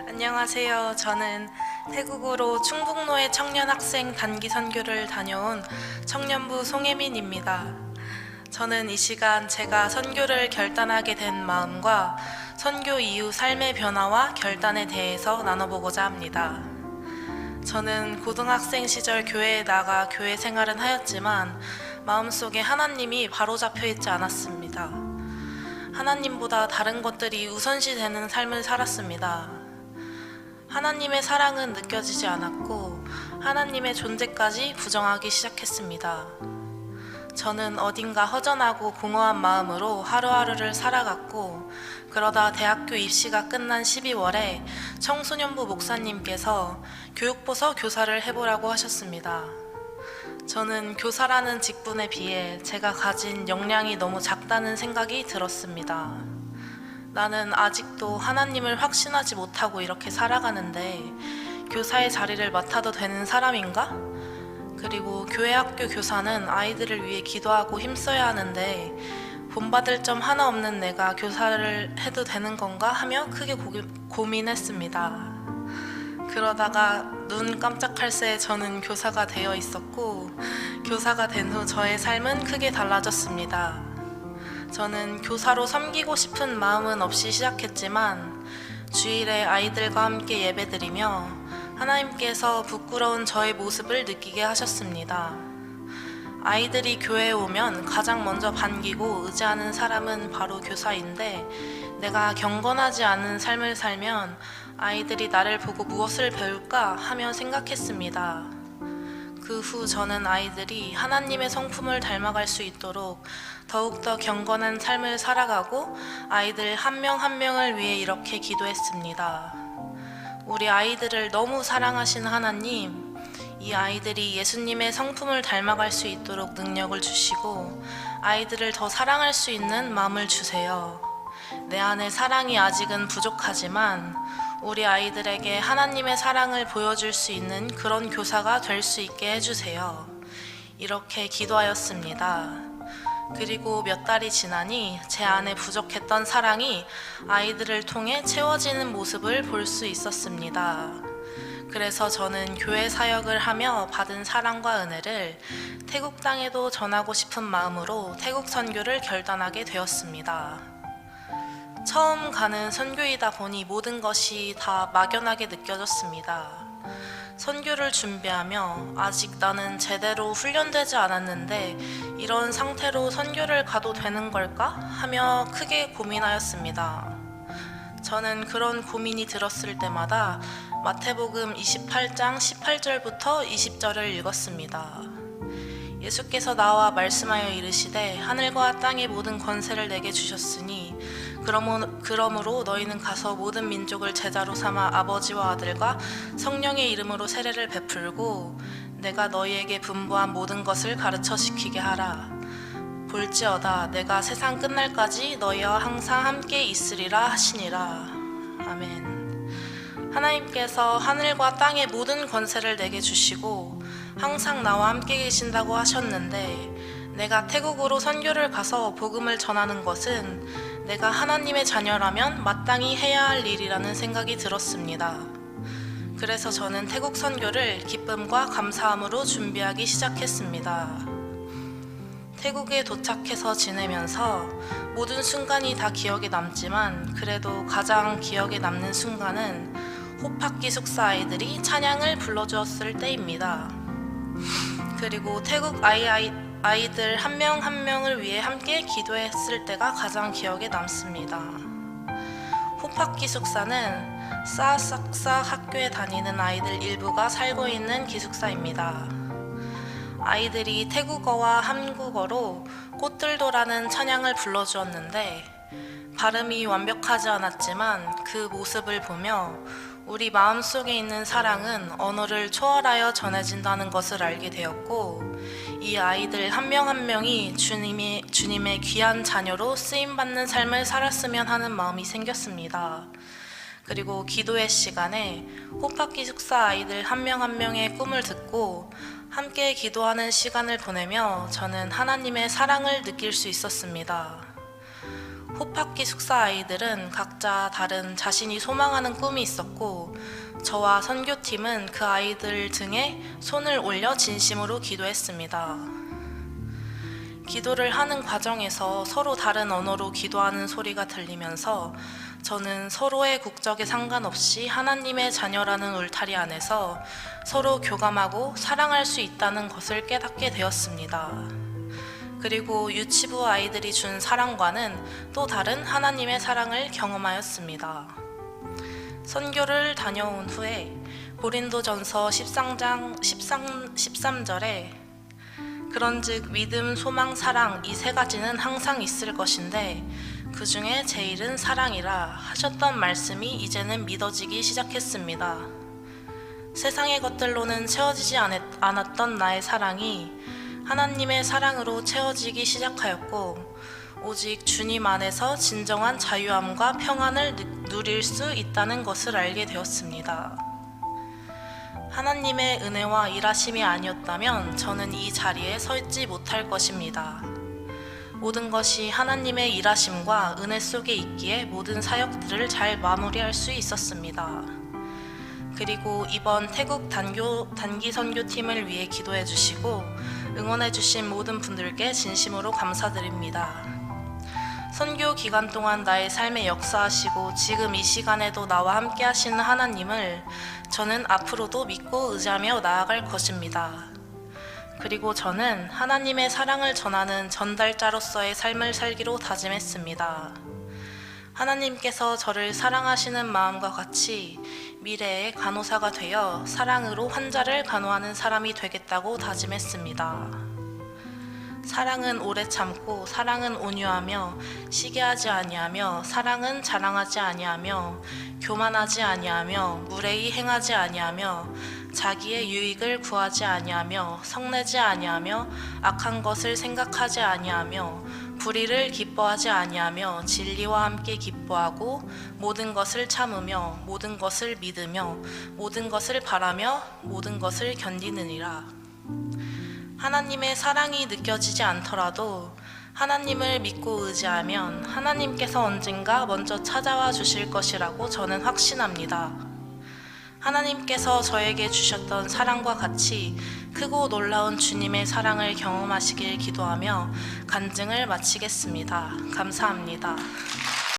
안녕하세요. 저는 태국으로 충북로의 청년 학생 단기 선교를 다녀온 청년부 송혜민입니다. 저는 이 시간 제가 선교를 결단하게 된 마음과 선교 이후 삶의 변화와 결단에 대해서 나눠보고자 합니다. 저는 고등학생 시절 교회에 나가 교회 생활은 하였지만 마음속에 하나님이 바로잡혀 있지 않았습니다. 하나님보다 다른 것들이 우선시 되는 삶을 살았습니다. 하나님의 사랑은 느껴지지 않았고 하나님의 존재까지 부정하기 시작했습니다. 저는 어딘가 허전하고 공허한 마음으로 하루하루를 살아갔고, 그러다 대학교 입시가 끝난 12월에 청소년부 목사님께서 교육부서 교사를 해보라고 하셨습니다. 저는 교사라는 직분에 비해 제가 가진 역량이 너무 작다는 생각이 들었습니다. 나는 아직도 하나님을 확신하지 못하고 이렇게 살아가는데 교사의 자리를 맡아도 되는 사람인가? 그리고 교회 학교 교사는 아이들을 위해 기도하고 힘써야 하는데 본받을 점 하나 없는 내가 교사를 해도 되는 건가 하며 크게 고민했습니다. 그러다가 눈 깜짝할 새에 저는 교사가 되어 있었고, 교사가 된 후 저의 삶은 크게 달라졌습니다. 저는 교사로 섬기고 싶은 마음은 없이 시작했지만 주일에 아이들과 함께 예배드리며 하나님께서 부끄러운 저의 모습을 느끼게 하셨습니다. 아이들이 교회에 오면 가장 먼저 반기고 의지하는 사람은 바로 교사인데, 내가 경건하지 않은 삶을 살면 아이들이 나를 보고 무엇을 배울까 하며 생각했습니다. 그 후 저는 아이들이 하나님의 성품을 닮아갈 수 있도록 더욱더 경건한 삶을 살아가고 아이들 한 명 한 명을 위해 이렇게 기도했습니다. 우리 아이들을 너무 사랑하신 하나님, 이 아이들이 예수님의 성품을 닮아갈 수 있도록 능력을 주시고 아이들을 더 사랑할 수 있는 마음을 주세요. 내 안에 사랑이 아직은 부족하지만 우리 아이들에게 하나님의 사랑을 보여줄 수 있는 그런 교사가 될 수 있게 해주세요. 이렇게 기도하였습니다. 그리고 몇 달이 지나니 제 안에 부족했던 사랑이 아이들을 통해 채워지는 모습을 볼 수 있었습니다. 그래서 저는 교회 사역을 하며 받은 사랑과 은혜를 태국 땅에도 전하고 싶은 마음으로 태국 선교를 결단하게 되었습니다. 처음 가는 선교이다 보니 모든 것이 다 막연하게 느껴졌습니다. 선교를 준비하며 아직 나는 제대로 훈련되지 않았는데 이런 상태로 선교를 가도 되는 걸까? 하며 크게 고민하였습니다. 저는 그런 고민이 들었을 때마다 마태복음 28장 18절부터 20절을 읽었습니다. 예수께서 나와 말씀하여 이르시되 하늘과 땅의 모든 권세를 내게 주셨으니 그러므로 너희는 가서 모든 민족을 제자로 삼아 아버지와 아들과 성령의 이름으로 세례를 베풀고 내가 너희에게 분부한 모든 것을 가르쳐 지키게 하라. 볼지어다 내가 세상 끝날까지 너희와 항상 함께 있으리라 하시니라. 아멘. 하나님께서 하늘과 땅의 모든 권세를 내게 주시고 항상 나와 함께 계신다고 하셨는데, 내가 태국으로 선교를 가서 복음을 전하는 것은 내가 하나님의 자녀라면 마땅히 해야 할 일이라는 생각이 들었습니다. 그래서 저는 태국 선교를 기쁨과 감사함으로 준비하기 시작했습니다. 태국에 도착해서 지내면서 모든 순간이 다 기억에 남지만 그래도 가장 기억에 남는 순간은 호팍 기숙사 아이들이 찬양을 불러주었을 때입니다. 그리고 태국 아이들 한 명 한 명을 위해 함께 기도했을 때가 가장 기억에 남습니다. 호팍 기숙사는 싸싹싸 학교에 다니는 아이들 일부가 살고 있는 기숙사입니다. 아이들이 태국어와 한국어로 꽃들도라는 찬양을 불러주었는데 발음이 완벽하지 않았지만 그 모습을 보며 우리 마음속에 있는 사랑은 언어를 초월하여 전해진다는 것을 알게 되었고, 이 아이들 한 명 한 명이 주님의 귀한 자녀로 쓰임받는 삶을 살았으면 하는 마음이 생겼습니다. 그리고 기도의 시간에 호팍 기숙사 아이들 한 명 한 명의 꿈을 듣고 함께 기도하는 시간을 보내며 저는 하나님의 사랑을 느낄 수 있었습니다. 호팝 기숙사 아이들은 각자 다른 자신이 소망하는 꿈이 있었고, 저와 선교팀은 그 아이들 등에 손을 올려 진심으로 기도했습니다. 기도를 하는 과정에서 서로 다른 언어로 기도하는 소리가 들리면서 저는 서로의 국적에 상관없이 하나님의 자녀라는 울타리 안에서 서로 교감하고 사랑할 수 있다는 것을 깨닫게 되었습니다. 그리고 유치부 아이들이 준 사랑과는 또 다른 하나님의 사랑을 경험하였습니다. 선교를 다녀온 후에 고린도전서 13장 13절에 그런즉 믿음, 소망, 사랑 이 세 가지는 항상 있을 것인데 그 중에 제일은 사랑이라 하셨던 말씀이 이제는 믿어지기 시작했습니다. 세상의 것들로는 채워지지 않았던 나의 사랑이 하나님의 사랑으로 채워지기 시작하였고, 오직 주님 안에서 진정한 자유함과 평안을 누릴 수 있다는 것을 알게 되었습니다. 하나님의 은혜와 일하심이 아니었다면 저는 이 자리에 서 있지 못할 것입니다. 모든 것이 하나님의 일하심과 은혜 속에 있기에 모든 사역들을 잘 마무리할 수 있었습니다. 그리고 이번 태국 단기 선교팀을 위해 기도해 주시고 응원해 주신 모든 분들께 진심으로 감사드립니다. 선교 기간 동안 나의 삶에 역사하시고 지금 이 시간에도 나와 함께 하시는 하나님을 저는 앞으로도 믿고 의지하며 나아갈 것입니다. 그리고 저는 하나님의 사랑을 전하는 전달자로서의 삶을 살기로 다짐했습니다. 하나님께서 저를 사랑하시는 마음과 같이 미래의 간호사가 되어 사랑으로 환자를 간호하는 사람이 되겠다고 다짐했습니다. 사랑은 오래 참고, 사랑은 온유하며 시기하지 아니하며, 사랑은 자랑하지 아니하며, 교만하지 아니하며, 무례히 행하지 아니하며, 자기의 유익을 구하지 아니하며, 성내지 아니하며, 악한 것을 생각하지 아니하며, 불의를 기뻐하지 아니하며, 진리와 함께 기뻐하고, 모든 것을 참으며, 모든 것을 믿으며, 모든 것을 바라며, 모든 것을 견디느니라. 하나님의 사랑이 느껴지지 않더라도 하나님을 믿고 의지하면 하나님께서 언젠가 먼저 찾아와 주실 것이라고 저는 확신합니다. 하나님께서 저에게 주셨던 사랑과 같이 크고 놀라운 주님의 사랑을 경험하시길 기도하며 간증을 마치겠습니다. 감사합니다.